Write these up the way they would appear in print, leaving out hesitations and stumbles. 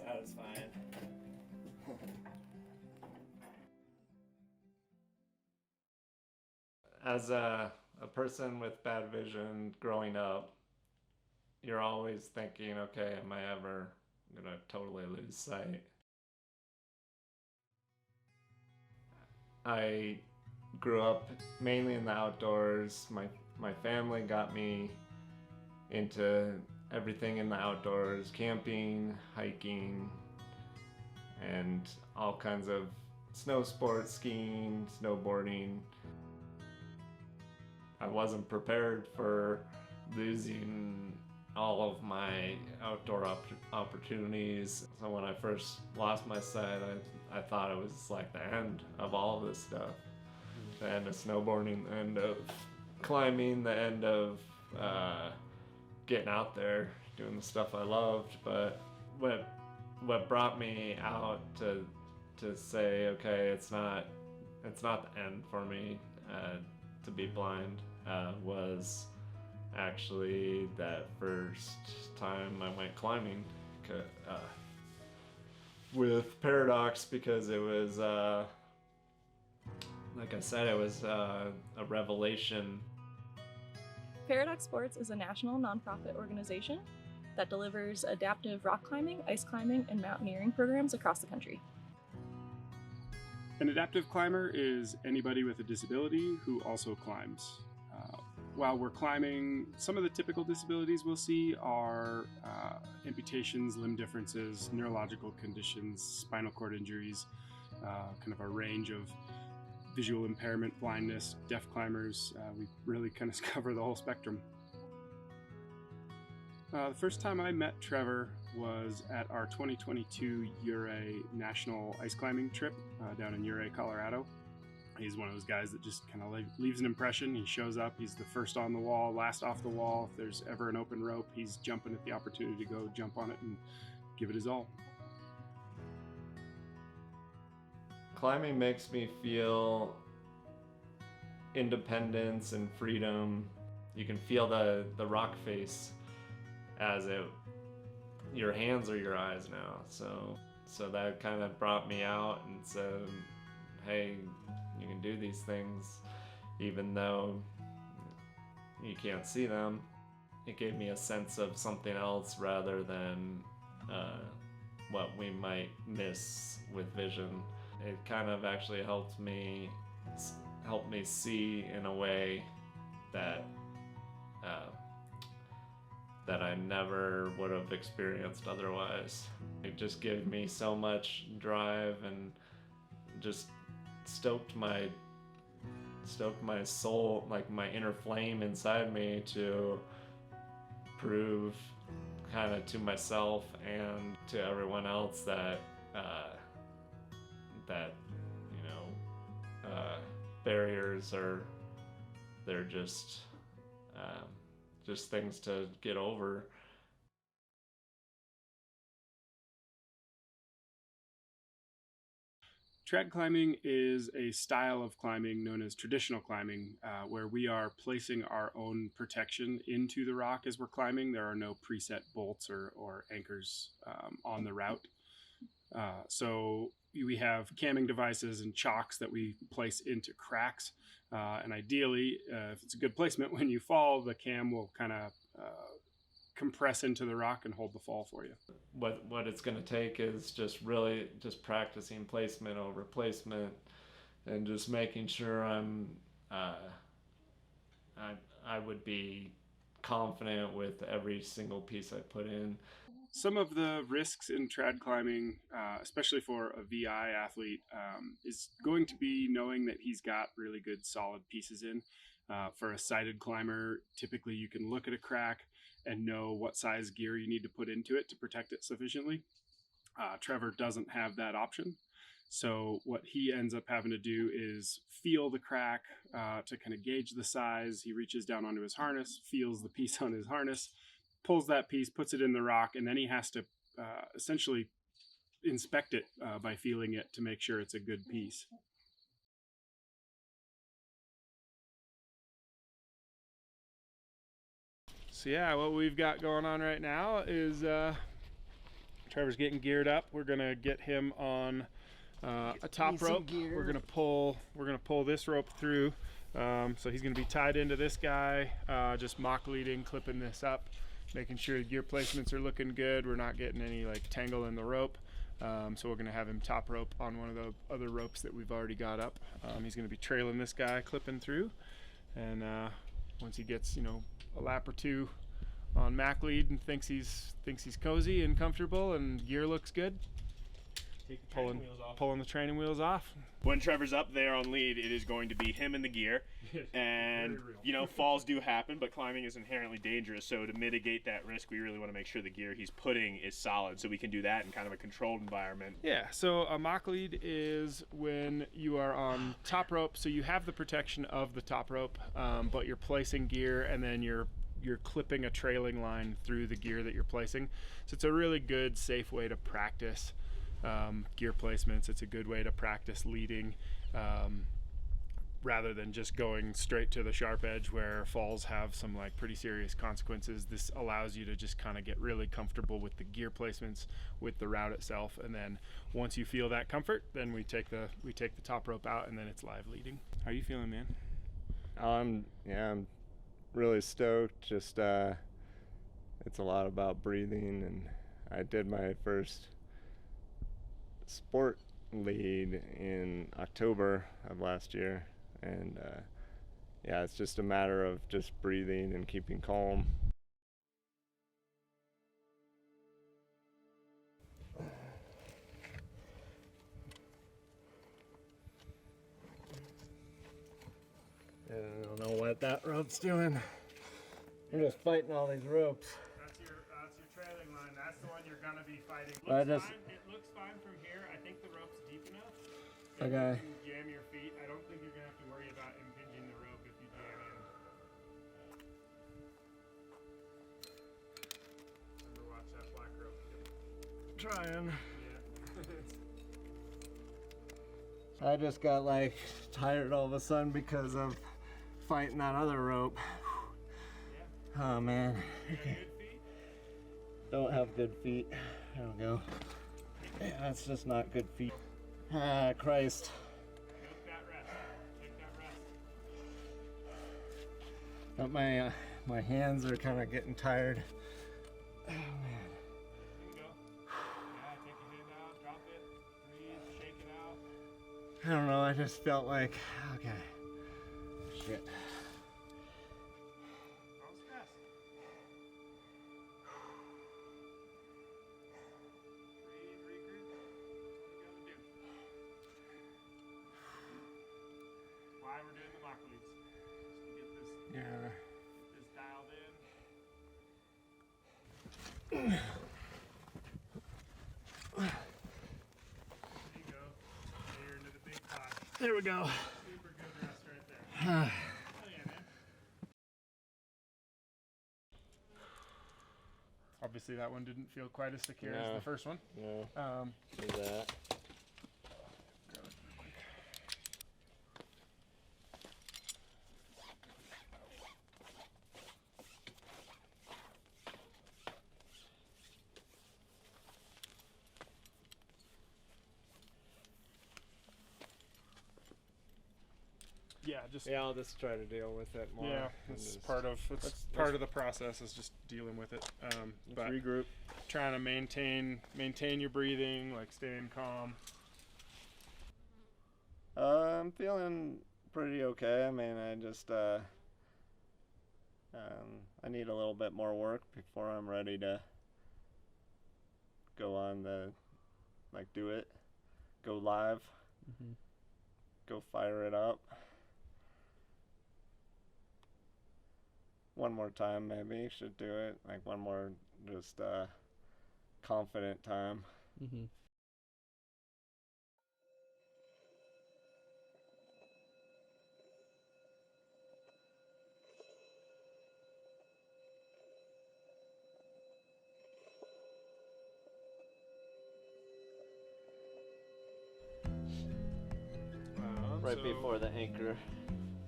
satisfying. As a person with bad vision growing up, you're always thinking, okay, am I ever gonna totally lose sight? I grew up mainly in the outdoors. My family got me into everything in the outdoors, camping, hiking, and all kinds of snow sports, skiing, snowboarding. I wasn't prepared for losing all of my outdoor opportunities. So when I first lost my sight, I thought it was like the end of all of this stuff. The end of snowboarding, the end of climbing, the end of getting out there, doing the stuff I loved. But what brought me out to say, okay, it's not the end for me to be blind, was actually that first time I went climbing with Paradox, because it was like I said, it was a revelation. Paradox Sports is a national nonprofit organization that delivers adaptive rock climbing, ice climbing, and mountaineering programs across the country. An adaptive climber is anybody with a disability who also climbs. While we're climbing, some of the typical disabilities we'll see are amputations, limb differences, neurological conditions, spinal cord injuries, kind of a range of visual impairment, blindness, deaf climbers. We really kind of cover the whole spectrum. The first time I met Trevor was at our 2022 Ouray National Ice Climbing trip down in Ouray, Colorado. He's one of those guys that just kind of leaves an impression. He shows up, he's the first on the wall, last off the wall. If there's ever an open rope, he's jumping at the opportunity to go jump on it and give it his all. Climbing makes me feel independence and freedom. You can feel the rock face as your hands are your eyes now. So that kind of brought me out and said, hey, you can do these things even though you can't see them. It gave me a sense of something else rather than what we might miss with vision. It kind of actually helped me see in a way that that I never would have experienced otherwise. It just gave me so much drive and just stoked my soul, like my inner flame inside me, to prove kind of to myself and to everyone else that barriers they're just things to get over. Trad climbing is a style of climbing known as traditional climbing, where we are placing our own protection into the rock as we're climbing. There are no preset bolts or anchors on the route. So we have camming devices and chocks that we place into cracks. And ideally, if it's a good placement, when you fall, the cam will kind of compress into the rock and hold the fall for you. What it's going to take is just really just practicing placement over placement, and just making sure I would be confident with every single piece I put in. Some of the risks in trad climbing, especially for a VI athlete, is going to be knowing that he's got really good solid pieces in. For a sighted climber, typically you can look at a crack and know what size gear you need to put into it to protect it sufficiently. Trevor doesn't have that option. So what he ends up having to do is feel the crack to kind of gauge the size. He reaches down onto his harness, feels the piece on his harness, pulls that piece, puts it in the rock, and then he has to essentially inspect it by feeling it to make sure it's a good piece. So yeah, what we've got going on right now is Trevor's getting geared up. We're gonna get him on a top rope. We're gonna pull this rope through. So he's gonna be tied into this guy, just mock leading, clipping this up, making sure the gear placements are looking good. We're not getting any like tangle in the rope. So we're gonna have him top rope on one of the other ropes that we've already got up. He's gonna be trailing this guy, clipping through, and once he gets, you know, a lap or two on Mac lead and thinks he's cozy and comfortable and gear looks good, pulling the training wheels off. When Trevor's up there on lead, it is going to be him in the gear, and you know, falls do happen, but climbing is inherently dangerous. So to mitigate that risk, we really want to make sure the gear he's putting is solid, so we can do that in kind of a controlled environment. Yeah, so a mock lead is when you are on top rope, so you have the protection of the top rope, but you're placing gear, and then you're clipping a trailing line through the gear that you're placing. So it's a really good, safe way to practice gear placements. It's a good way to practice leading, rather than just going straight to the sharp edge where falls have some like pretty serious consequences. This allows you to just kind of get really comfortable with the gear placements, with the route itself, and then once you feel that comfort, then we take the top rope out, and then it's live leading. How are you feeling, man? I'm really stoked. Just it's a lot about breathing, and I did my first sport lead in October of last year, and yeah, it's just a matter of just breathing and keeping calm. I don't know what that rope's doing. I'm just fighting all these ropes. That's your trailing line. That's the one you're gonna be fighting. It looks fine from here. I think the rope's deep enough. Okay. You can jam your feet. I don't think you're gonna have to worry about impinging the rope if you jam in. Remember, watch that black rope. Trying. Yeah. I just got like tired all of a sudden because of fighting that other rope. Oh man. Okay. Don't have good feet. There we go. Yeah, that's just not good feet. Ah, Christ. Take that rest. But my hands are kind of getting tired. Oh man. There you go. Yeah, take your hand out, drop it, breathe, shake it out. I don't know, I just felt like, okay. Shit. Don't stress. Breathe, regroup. What you gotta do. Why we're doing the mock leads. Just to get this dialed in. There you go. Now you're into the big pot. There we go. Super good rest right there. Hell yeah, man. Obviously that one didn't feel quite as secure as the first one. No. See that. Grab it real quick. Yeah, I'll just try to deal with it more. Yeah, it's part of the process is just dealing with it. But regroup. trying to maintain your breathing, like staying calm. I'm feeling pretty okay. I mean, I just I need a little bit more work before I'm ready to go on go live, go fire it up. One more time maybe should do it. Like one more just confident time. Right before the anchor.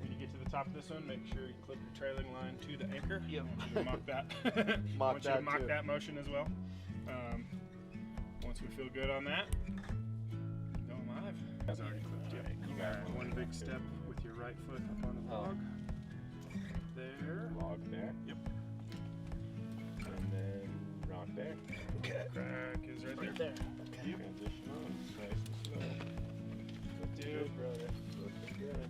When you get to the top of this one, make sure you clip your trailing line to the anchor. Yep. Mock that. Mock that motion as well. So we feel good on that. Going live. It's already clipped. Yep. You got one big step with your right foot up on the log. There. Log there. Yep. And then rock there. Okay. Crack is right there. Okay. Transition on. Nice and slow. Looking good, brother. Looking good.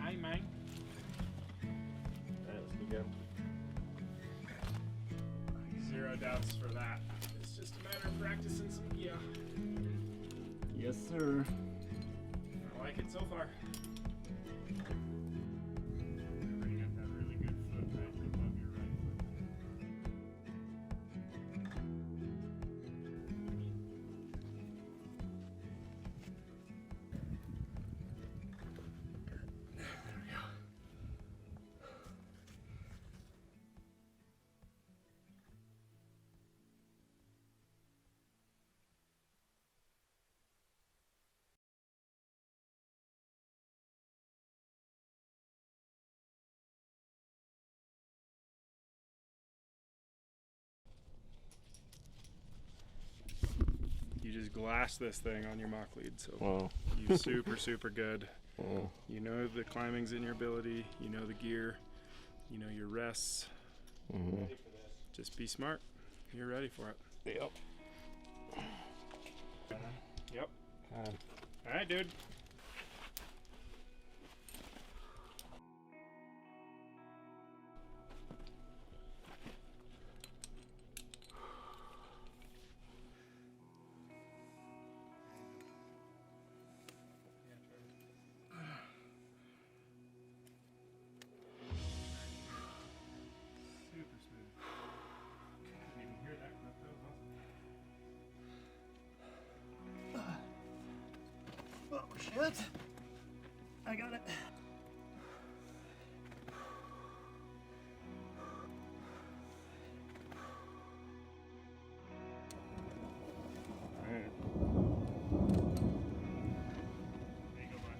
Hi, man. Alright, let's begin. Zero doubts for that. It's just a matter of practicing some gear. Yes, sir. I like it so far. You got that really good foot right above your right foot. You just glass this thing on your mock lead, so Wow. you're super good. Oh. You know the climbing's in your ability, you know the gear, you know your rests. Mm-hmm. Just be smart. You're ready for it. Yep. Yep. Alright, dude. Super smooth. Couldn't even hear that clip. That was awesome. Oh shit! I got it. There you go, bud.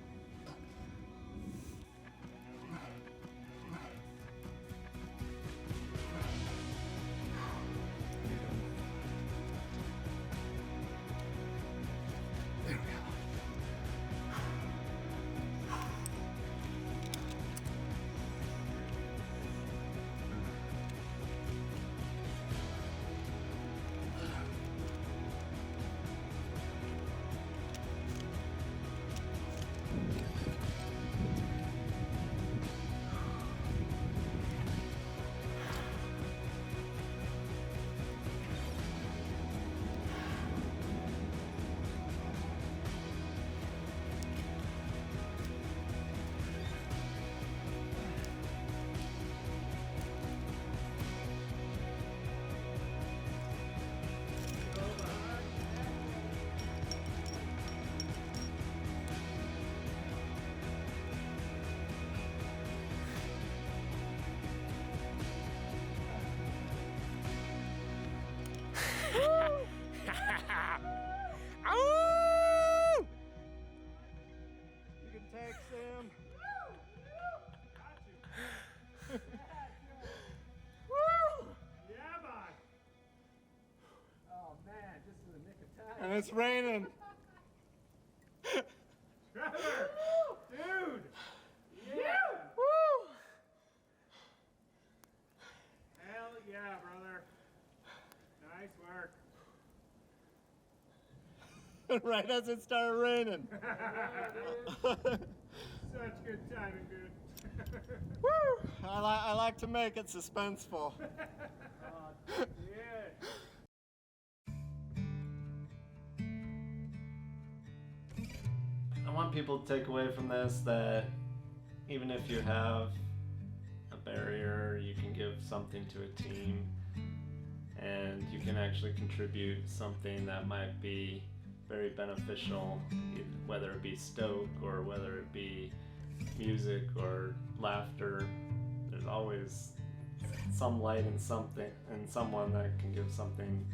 There we go. You can tag Sam. Yeah, bud. Oh man, just in the nick of time. And it's raining. Trevor! Dude! Yeah! Hell yeah, brother. Nice work. Right as it started raining. Such good timing, dude. Woo! I like to make it suspenseful. Yeah. I want people to take away from this that even if you have a barrier, you can give something to a team and you can actually contribute something that might be very beneficial, whether it be stoke or whether it be music or laughter. There's always some light in something, in someone that can give something